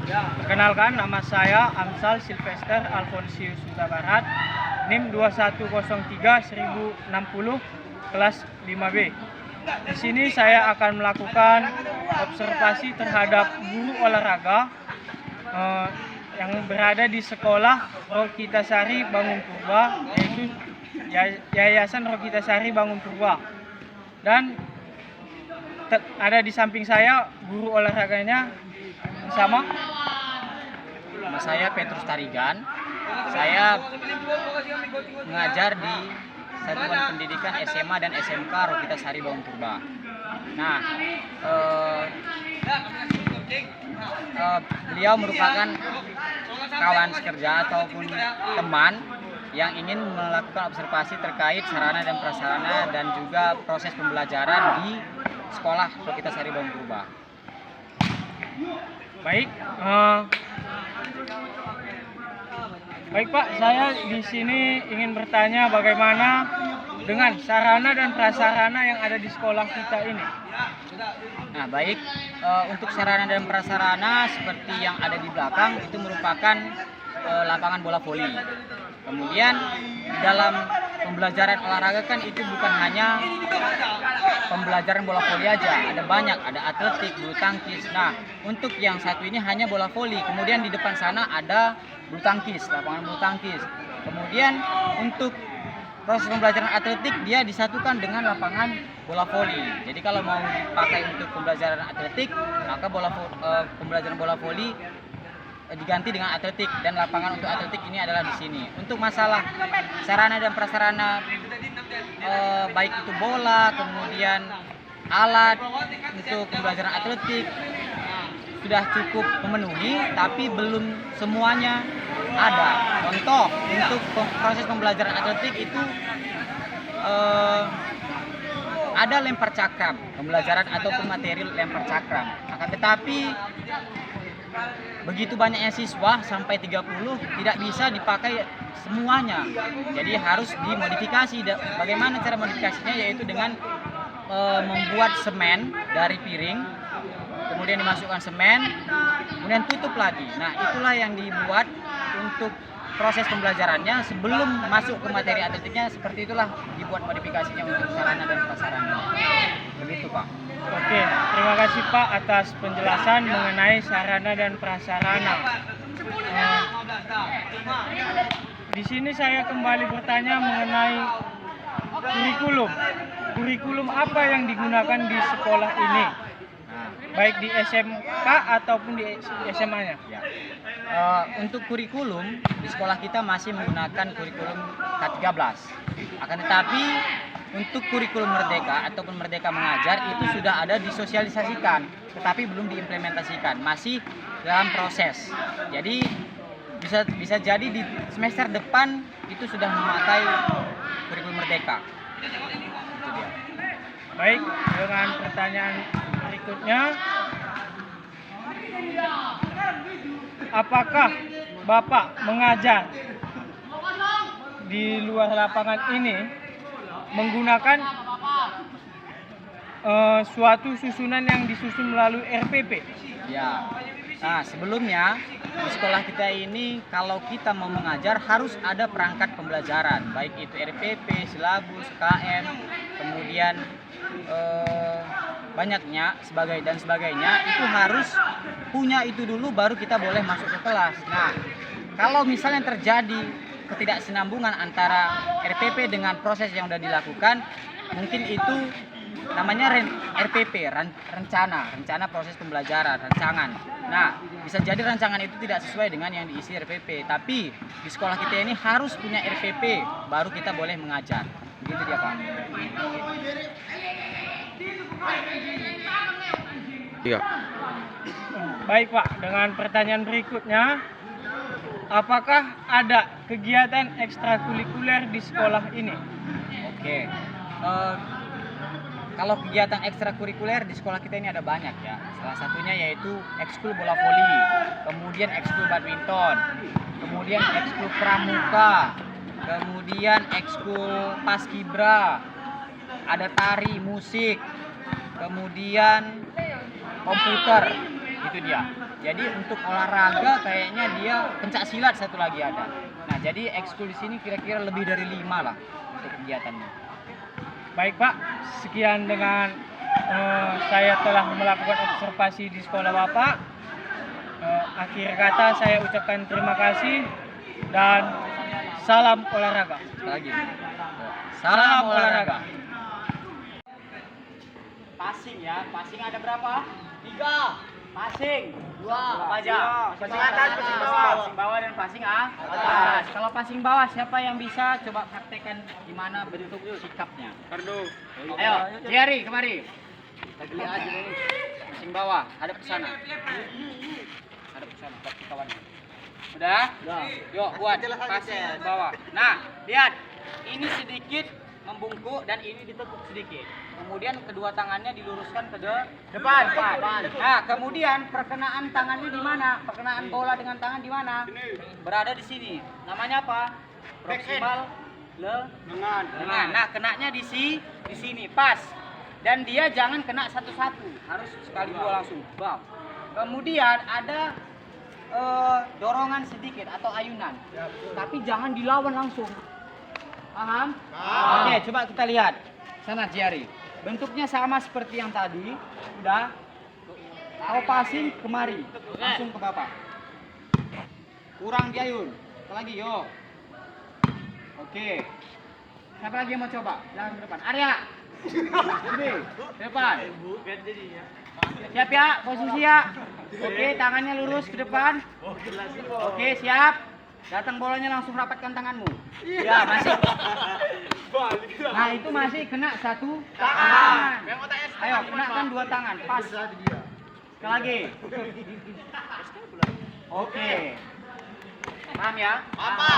Perkenalkan, nama saya Amsal Sylvester Alfonsius Huta Barat, NIM 2103-1060, kelas 5B. Di sini saya akan melakukan observasi terhadap guru olahraga yang berada di sekolah Rokitasari Bangun Purba, yaitu Yayasan Rokitasari Bangun Purba. Dan ada di samping saya guru olahraganya bersama. Nama saya Petrus Tarigan. Saya mengajar di Satuan Pendidikan SMA dan SMK Rokitasari Bangun Purba. Nah, beliau merupakan kawan sekerja ataupun teman yang ingin melakukan observasi terkait sarana dan prasarana dan juga proses pembelajaran di sekolah Rokitasari Bangun Purba. Baik Pak, saya di sini ingin bertanya bagaimana dengan sarana dan prasarana yang ada di sekolah kita ini. Nah, baik, untuk sarana dan prasarana seperti yang ada di belakang itu merupakan lapangan bola voli. Kemudian dalam pembelajaran olahraga kan itu bukan hanya pembelajaran bola voli aja, ada banyak, ada atletik, bulu tangkis. Nah, untuk yang satu ini hanya bola voli. Kemudian di depan sana ada bulu tangkis, lapangan bulu tangkis. Kemudian untuk proses pembelajaran atletik dia disatukan dengan lapangan bola voli. Jadi kalau mau dipakai untuk pembelajaran atletik, maka pembelajaran bola voli diganti dengan atletik, dan lapangan untuk atletik ini adalah di sini. Untuk masalah sarana dan prasarana baik itu bola, kemudian alat untuk pembelajaran atletik sudah cukup memenuhi, tapi belum semuanya ada. Contoh untuk proses pembelajaran atletik itu ada lempar cakram, pembelajaran ataupun materi lempar cakram. Akan tetapi begitu banyaknya siswa sampai 30 tidak bisa dipakai semuanya. Jadi harus dimodifikasi. Bagaimana cara modifikasinya? Yaitu dengan membuat semen dari piring, kemudian dimasukkan semen, kemudian tutup lagi. Nah, itulah yang dibuat untuk proses pembelajarannya. Sebelum masuk ke materi atletiknya, seperti itulah dibuat modifikasinya untuk sarana dan prasarana. Begitu, Pak. Oke, terima kasih Pak atas penjelasan mengenai sarana dan prasarana. Di sini saya kembali bertanya mengenai kurikulum. Kurikulum apa yang digunakan di sekolah ini? Baik di SMK ataupun di SMA-nya. Ya. Untuk kurikulum di sekolah kita masih menggunakan kurikulum K13. Akan tetapi untuk kurikulum Merdeka ataupun Merdeka Mengajar itu sudah ada disosialisasikan, tetapi belum diimplementasikan, masih dalam proses. Jadi bisa jadi di semester depan itu sudah memakai kurikulum Merdeka. Itu dia. Baik, dengan pertanyaan berikutnya, apakah Bapak mengajar di luar lapangan ini menggunakan suatu susunan yang disusun melalui RPP? Ya. Nah, sebelumnya di sekolah kita ini kalau kita mau mengajar harus ada perangkat pembelajaran, baik itu RPP, silabus, KM, kemudian banyaknya dan sebagainya, itu harus punya itu dulu baru kita boleh masuk ke kelas. Nah, kalau misalnya terjadi ketidaksinambungan antara RPP dengan proses yang sudah dilakukan, mungkin itu namanya RPP, rencana proses pembelajaran, rancangan. Nah, bisa jadi rancangan itu tidak sesuai dengan yang diisi RPP, tapi di sekolah kita ini harus punya RPP baru kita boleh mengajar. Begitu dia, Pak. Iya. Baik Pak, dengan pertanyaan berikutnya, apakah ada kegiatan ekstrakurikuler di sekolah ini? Oke. Kalau kegiatan ekstrakurikuler di sekolah kita ini ada banyak ya. Salah satunya yaitu ekskul bola voli, kemudian ekskul badminton, kemudian ekskul pramuka, kemudian ekskul paskibra, ada tari, musik, kemudian komputer. Itu dia. Jadi untuk olahraga kayaknya dia pencak silat satu lagi ada. Nah, jadi ekskul di sini kira-kira lebih dari 5 lah untuk kegiatannya. Baik Pak, sekian dengan saya telah melakukan observasi di sekolah Bapak. Akhir kata saya ucapkan terima kasih dan salam olahraga. Sekali lagi. Salam olahraga. Passing ya, passing ada berapa? 3. Passing 2. Apa aja? Passing atas, passing bawah. Passing bawah dan passing atas. Kalau passing bawah siapa yang bisa coba praktekkan gimana bentuk sikapnya? Kardo. Ayo, Jerry kemari. Kita lihat aja ini. Passing bawah, hadap ke sana. Hadap ke sana, buat kawan. Udah? Yuk buat passing bawah. Nah, lihat. Ini sedikit membungkuk dan ini ditekuk sedikit. Kemudian kedua tangannya diluruskan ke depan. Nah, kemudian perkenaan tangannya di mana? Perkenaan bola dengan tangan di mana? Berada di sini. Namanya apa? Proximal lengan. Nah, kenanya di sini pas. Dan dia jangan kena satu-satu, harus sekali dua langsung. Bam. Kemudian ada dorongan sedikit atau ayunan. Tapi jangan dilawan langsung. Paham? Oke, coba kita lihat. Sana Jari. Bentuknya sama seperti yang tadi. Udah. Kau passing kemari. Langsung ke Bapak. Kurang diayun. Lagi, yuk. Oke. Siapa lagi yang mau coba? Jangan ke depan. Arya. Sini. Depan. Siap ya, posisi ya. Oke, tangannya lurus ke depan. Oke, siap. Datang bolanya langsung rapatkan tanganmu. Ya, masih. Nah, itu masih kena satu tangan. Ayo, kenakan dua tangan. Pas. Sekali lagi. Oke. Paham ya? Apa?